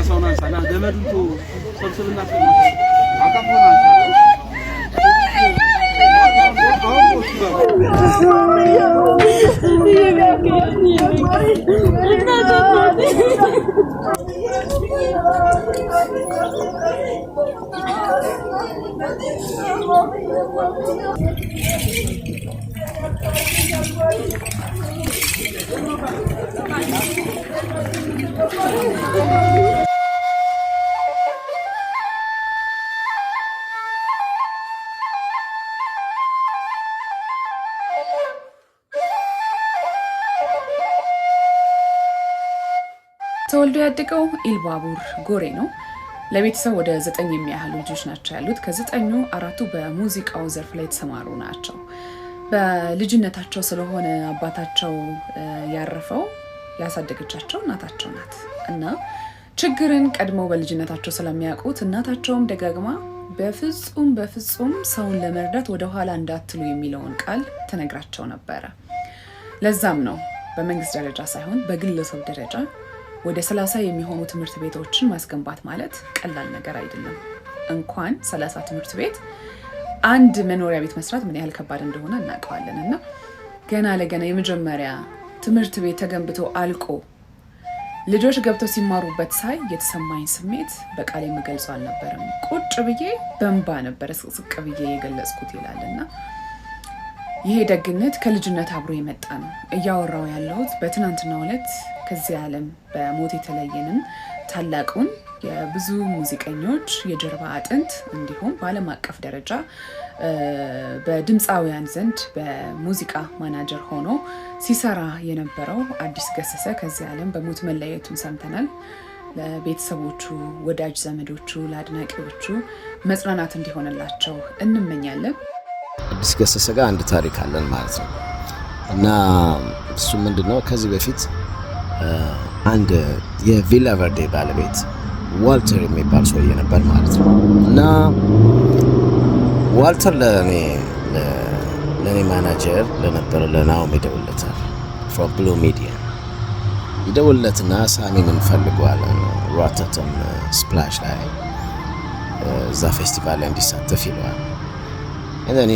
ካሳውና ሳና ገመዱን ሰብስብና አካፎና ተወልዶ ያደገው ኢልባቡር ጎሬ ነው። ለቤተሰብ ወደ 9 የሚያህሉ ልጆች ናቸው ያሉት። ከ9ኙ 4ቱ በሙዚቃው ዘርፍ ላይ የተሰማሩ ናቸው። በልጅነታቸው ስለሆነ አባታቸው ያረፈው ያሳደገቻቸው እናታቸው ናት እና ችግርን ቀድመው በልጅነታቸው ስለሚያውቁት እናታቸውም ደጋግማ በፍጹም ሰውን ለመርዳት ወደ ኋላ እንዳትሉ የሚለውን ቃል ተነግራቸው ነበረ። ለዛም ነው በመንግስት ደረጃ ሳይሆን በግለሰብ ደረጃ ወደ 30 የሚሆኑ ትምህርት ቤቶችን ማስገንባት ማለት ቀላል ነገር አይደለም። እንኳን 30 ትምህርት ቤት አንድ መኖሪያ ቤት መስራት ምን ያህል ከባድ እንደሆነ እናውቀዋለን። እና ገና ለገና የመጀመሪያ ትምህርት ቤት ተገንብቶ አልቆ ልጆች ገብተው ሲማሩበት ሳይ የተሰማኝ ስሜት በቃል የምገልጸው አልነበረም። ቁጭ ብዬ በእንባ ነበር ስቅስቅ ብዬ የገለጽኩት ይላልና ይሄ ደግነት ከልጅነት አብሮ የመጣ ነው። እያወራው ያለሁት በትናንትናው ዕለት ከዚህ ዓለም በሞት የተለየንን ታላቁን የብዙ ሙዚቀኞች የጀርባ አጥንት እንዲሁም በዓለም አቀፍ ደረጃ በድምፃውያን ዘንድ በሙዚቃ ማናጀር ሆኖ ሲሰራ የነበረው አዲስ ገሰሰ ከዚህ ዓለም በሞት መለየቱን ሰምተናል። ለቤተሰቦቹ፣ ወዳጅ ዘመዶቹ፣ ለአድናቂዎቹ መጽናናት እንዲሆንላቸው እንመኛለን። አዲስ ገሰሰ ጋር አንድ ታሪክ አለን ማለት ነው እና እሱ ምንድነው ከዚህ በፊት አንድ የቪላ ቨርዴ ባለቤት ዋልተር የሚባል ሰውዬ ነበር ማለት ነው እና ዋልተር ለኔ ማናጀር ለነበረው ለናኦም ይደውልለታል from Blue Media ይደውልለትና ሳሚን እንፈልገዋለን ሮተርዳም ስፕላሽ ላይ እዛ ፌስቲቫል ላይ እንዲሳተፍ ይለዋል። and then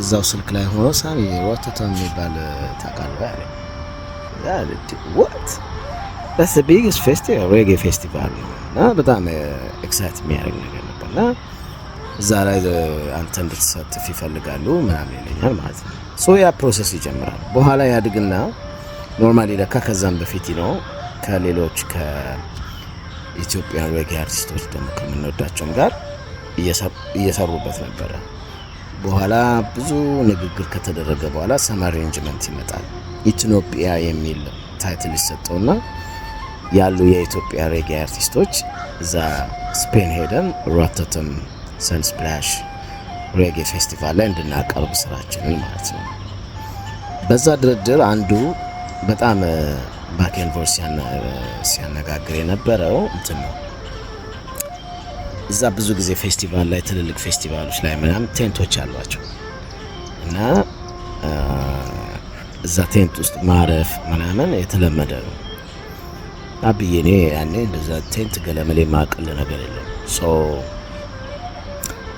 እዛው ስልክ ላይ ሆኖ ሳሚ ሮተርዳም የሚባል ታውቃለህ አለ። what that's the biggest festival reggae festival እና በጣም ኤክሳይት የሚያደርግ ነገር ነበርና እዛ ላይ አንተ እንድትሳተፍ ይፈልጋሉ ምናምን ይለኛል ማለት ነው። ሶ ያ ፕሮሰስ ይጀምራል። በኋላ ያድግና ኖርማሊ ለካ ከዛም በፊት ከሌሎች ከኢትዮጵያን ሬጌ አርቲስቶች ደግሞ ከምንወዳቸውም ጋር እየሰሩበት ነበረ። በኋላ ብዙ ንግግር ከተደረገ በኋላ ሰም አሬንጅመንት ይመጣል። ኢትዮጵያ የሚል ታይትል ይሰጠውና ያሉ የኢትዮጵያ ሬጌ አርቲስቶች እዛ ስፔን ሄደን ሮተርዳም ሰንስፕላሽ ሬጌ ፌስቲቫል ላይ እንድናቀርብ ስራችንን ማለት ነው። በዛ ድርድር አንዱ በጣም ባክ ኤንድ ፎርስ ሲያነጋግር የነበረው እንትን ነው። እዛ ብዙ ጊዜ ፌስቲቫል ላይ ትልልቅ ፌስቲቫሎች ላይ ምናምን ቴንቶች አሏቸው እና እዛ ቴንት ውስጥ ማረፍ ምናምን የተለመደ ነው። አብዬ እኔ ያኔ እንደዛ ቴንት ገለመሌ ማቀል ነገር የለም። ሶ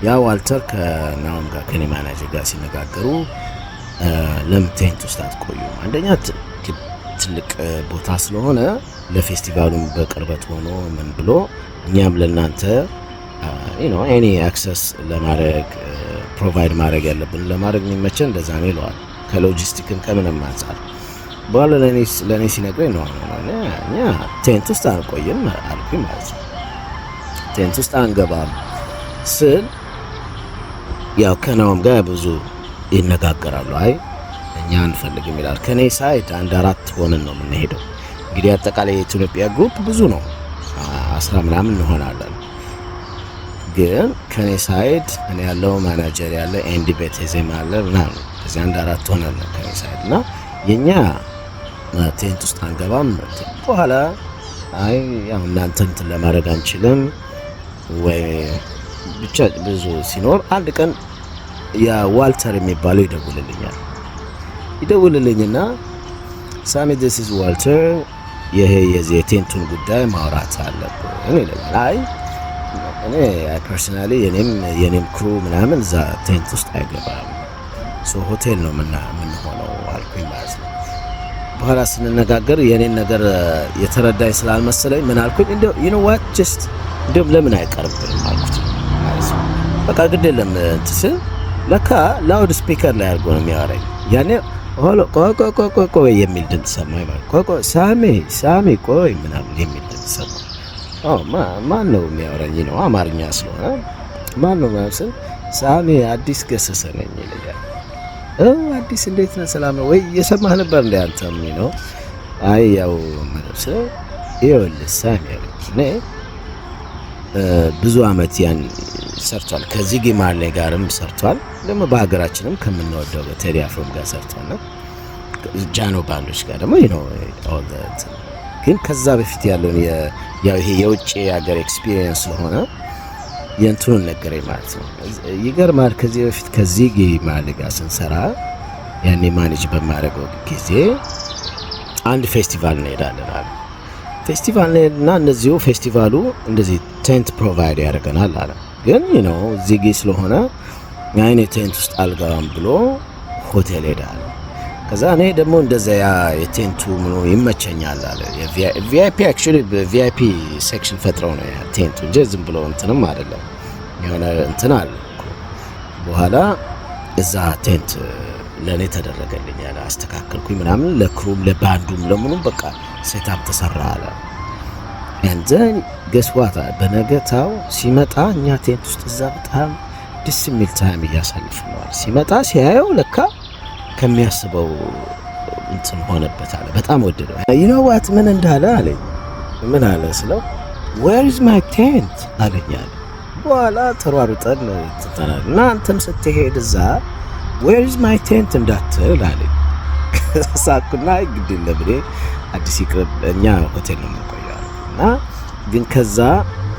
ያ ዋልተር ከናኦም ጋር ከኔ ማናጀር ጋር ሲነጋገሩ ለምን ቴንት ውስጥ አትቆዩ? አንደኛ ትልቅ ቦታ ስለሆነ ለፌስቲቫሉም በቅርበት ሆኖ ምን ብሎ እኛም ለናንተ ኤኒ አክሰስ ለማድረግ ፕሮቫይድ ማድረግ ያለብን ለማድረግ የሚመቸን እንደዛ ነው ይለዋል። ከሎጂስቲክም ከምንም አንፃር በኋላ ለኔ ሲነግረኝ ነው እኛ ቴንት ውስጥ አንቆይም አልኩኝ ማለት ነው። ቴንት ውስጥ አንገባም ስል ያው ከናኦም ጋር ብዙ ይነጋገራሉ። አይ እኛ አንፈልግም ይላል። ከኔ ሳይድ አንድ 4 ሆነን ነው የምንሄደው። እንግዲህ አጠቃላይ የኢትዮጵያ ግሩፕ ብዙ ነው 10 ምናምን እንሆናለን። ግን ከኔ ሳይድ እኔ ያለው ማናጀር ያለ ኤንዲ ቤቴዜም አለ ምናምን ከዚህ አንድ 4 ሆነን ነው ከኔ ሳይድ እና የኛ ቴንት ውስጥ አንገባም። በኋላ አይ ያው እናንተ እንትን ለማድረግ አንችልም ወይ ብቻ ብዙ ሲኖር አንድ ቀን ያ ዋልተር የሚባለው ይደውልልኛል። ይደውልልኝና ሳሚ this is Walter ይሄ የዚህ የቴንቱን ጉዳይ ማውራት አለብን ይለኛል። አይ እኔ ፐርሰናሊ የኔም ክሩ ምናምን እዛ ቴንት ውስጥ አይገባም፣ ሆቴል ነው የምንሆነው አልኩኝ ማለት ነው። በኋላ ስንነጋገር የኔን ነገር የተረዳኝ ስላልመሰለኝ ምን አልኩኝ፣ እንደው you know what just እንደውም ለምን አይቀርብም አልኩት ማለት ነው። በቃ ግድ የለም እንትን ለካ ላውድ ስፒከር ላይ አድርጎ ነው የሚያወራኝ። ያኔ ሆሎ ቆይ የሚል ድምፅ ሰማኝ ማለት ቆይ ሳሚ ቆይ ምናምን የሚል ድምፅ ሰማኝ። ማን ነው የሚያወራኝ ነው አማርኛ ስለሆነ ማን ነው ማለት ሳሚ አዲስ ገሰሰ ነኝ ይላል። አዲስ እንዴት ነህ ሰላም ነው ወይ እየሰማህ ነበር እንደ አንተም ነው? አይ ያው ማለት ይኸውልህ ሳሚ እኔ ብዙ አመት ያን ሰርቷል። ከዚህ ጊማሌ ጋርም ሰርቷል። ደግሞ በሀገራችንም ከምንወደው በቴዲ አፍሮም ጋር ሰርቷል። ጃኖ ባንዶች ጋር ደግሞ ግን ከዛ በፊት ያለውን ያው ይሄ የውጭ ሀገር ኤክስፒሪየንስ ስለሆነ የእንትኑን ነገረኝ ማለት ነው። ይገርማል። ከዚህ በፊት ከዚህ ጊማሌ ጋር ስንሰራ ያኔ ማኔጅ በማድረገው ጊዜ አንድ ፌስቲቫል እንሄዳለን አለ። ፌስቲቫል እና እነዚሁ ፌስቲቫሉ እንደዚህ ቴንት ፕሮቫይድ ያደርገናል አለ። ግን ነው እዚህ ጊዜ ስለሆነ ያኔ ቴንት ውስጥ አልገባም ብሎ ሆቴል ሄዳል። ከዛ እኔ ደግሞ እንደዛ የቴንቱ ምኑ ይመቸኛል አለ። የቪአይፒ አክቹሊ በቪአይፒ ሴክሽን ፈጥረው ነው ያ ቴንቱ እንጂ ዝም ብሎ እንትንም አይደለም። የሆነ እንትን አለ። በኋላ እዛ ቴንት ለኔ ተደረገልኝ አለ። አስተካከልኩኝ ምናምን ለክሩም ለባንዱም ለምኑም በቃ ሴታፕ ተሰራ አለ። and then guess what በነገታው ሲመጣ እኛ ቴንት ውስጥ እዛ በጣም ደስ የሚል ታይም እያሳለፍን ነው። ሲመጣ ሲያየው ለካ ከሚያስበው እንትን ሆነበት አለ። በጣም ወደደው። you know what ምን እንዳለ አለኝ። ምን አለ ስለው where is my tent አለኝ አለ። በኋላ ተሯሩጠን ተጣላን እና አንተም ስትሄድ እዛ where is my tent እንዳትል አለኝ። ሳኩና ግድ ለብሬ አዲስ ይቅርብ እኛ ሆቴል ነው የምንቆየው እና ግን ከዛ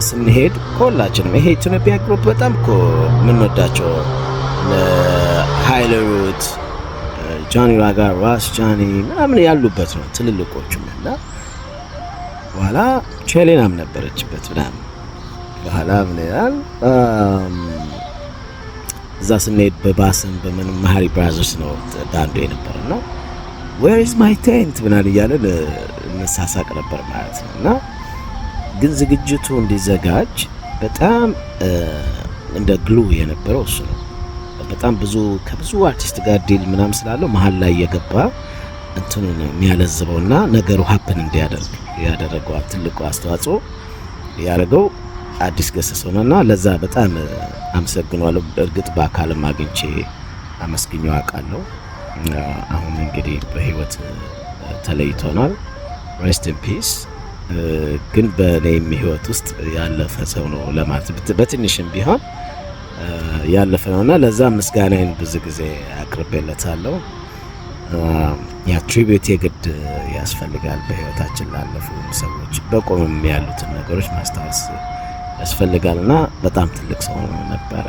ስንሄድ ሁላችንም ይሄ ኢትዮጵያ ግሩፕ በጣም እኮ የምንወዳቸው ሃይለሩት ጆኒ ዋጋ ራስ ጆኒ ምናምን ያሉበት ነው ትልልቆቹም እና በኋላ ቼሌናም ነበረችበት ምናምን በኋላ ምን ይላል እዛ ስንሄድ በባስን በምን ማሪ ብራዘርስ ነው ባንዱ የነበረና where is my tent ምናምን እያለን እንሳሳቅ ነበር ማለት ነው። እና ግን ዝግጅቱ እንዲዘጋጅ በጣም እንደ ግሉ የነበረው እሱ ነው። በጣም ከብዙ አርቲስት ጋር ዲል ምናምን ስላለው መሀል ላይ የገባ እንትኑን የሚያለዝበውና ነገሩ ሀፕን እንዲያደርግ ያደረገው ትልቁ አስተዋጽኦ ያደረገው አዲስ ገሰሰውና ለዛ በጣም አመሰግናለሁ። እርግጥ በአካልም አግኝቼ አመስግኘው አውቃለሁ። አሁን እንግዲህ በህይወት ተለይቶናል። ሬስት ኢን ፒስ። ግን በኔም ህይወት ውስጥ ያለፈ ሰው ነው ለማለት በትንሽም ቢሆን ያለፈ ነውና ለዛ ምስጋናዬን ብዙ ጊዜ አቅርቤለታለሁ። ያ ትሪቢዩት የግድ ያስፈልጋል። በህይወታችን ላለፉ ሰዎች በቆምም ያሉትን ነገሮች ማስታወስ ያስፈልጋልና በጣም ትልቅ ሰው ነበረ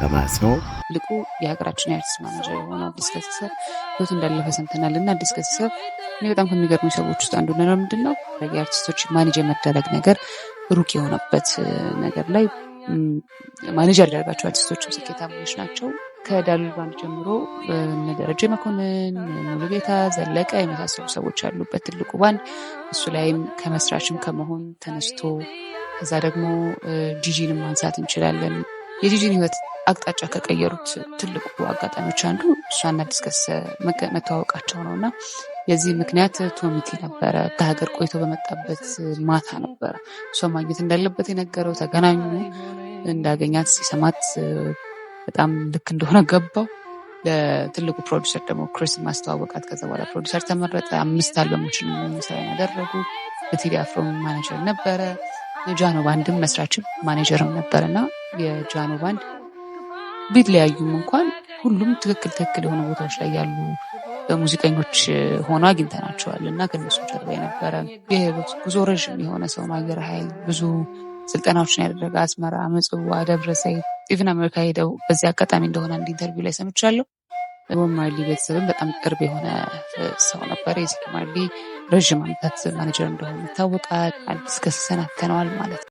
ለማለት ነው። ትልቁ የሀገራችን የአርቲስት ማኔጀር የሆነው አዲስ ገሰሰ ህይወቱ እንዳለፈ ሰምተናል። እና አዲስ ገሰሰ እኔ በጣም ከሚገርሙ ሰዎች ውስጥ አንዱ ነው። ምንድን ነው የአርቲስቶች ማኔጅ የመደረግ ነገር ሩቅ የሆነበት ነገር ላይ ማኔጅ ያደረጋቸው አርቲስቶችም ስኬታሞች ናቸው። ከዳሉ ባንድ ጀምሮ እነ ደረጀ መኮንን፣ ሙሉጌታ ዘለቀ የመሳሰሉ ሰዎች ያሉበት ትልቁ ባንድ እሱ ላይም ከመስራችም ከመሆን ተነስቶ ከዛ ደግሞ ጂጂንም ማንሳት እንችላለን። የጂጂን ህይወት አቅጣጫ ከቀየሩት ትልቁ አጋጣሚዎች አንዱ እሷና አዲስ ገሰሰ መተዋወቃቸው ነውና የዚህ ምክንያት ቶሚቲ ነበረ። ከሀገር ቆይቶ በመጣበት ማታ ነበረ እሷ ማግኘት እንዳለበት የነገረው። ተገናኙ። እንዳገኛት ሲሰማት በጣም ልክ እንደሆነ ገባው። ለትልቁ ፕሮዲውሰር ደግሞ ክሪስ ማስተዋወቃት። ከዛ በኋላ ፕሮዲውሰር ተመረጠ። 5 አልበሞችን ሰራ ያደረጉ። ለቴዲ አፍሮ ማኔጀር ነበረ። የጃኖ ባንድም መስራችም ማኔጀርም ነበርና የጃኖ ባንድ ቢለያዩም እንኳን ሁሉም ትክክል የሆኑ ቦታዎች ላይ ያሉ ሙዚቀኞች ሆኖ አግኝተናቸዋል። እና ከነሱ ጀርባ የነበረ የህይወት ጉዞ ረዥም የሆነ ሰው አየር ኃይል ብዙ ስልጠናዎችን ያደረገ አስመራ፣ ምጽዋ፣ ደብረ ዘይት ኢቭን አሜሪካ ሄደው በዚህ አጋጣሚ እንደሆነ አንድ ኢንተርቪው ላይ ሰምቻለሁ። ቦብ ማርሊ ቤተሰብም በጣም ቅርብ የሆነ ሰው ነበር። የዚግ ማርሊ ረዥም ዓመታት ማኔጀር እንደሆኑ ይታወቃል። አዲስ ከሰናክተነዋል ማለት ነው።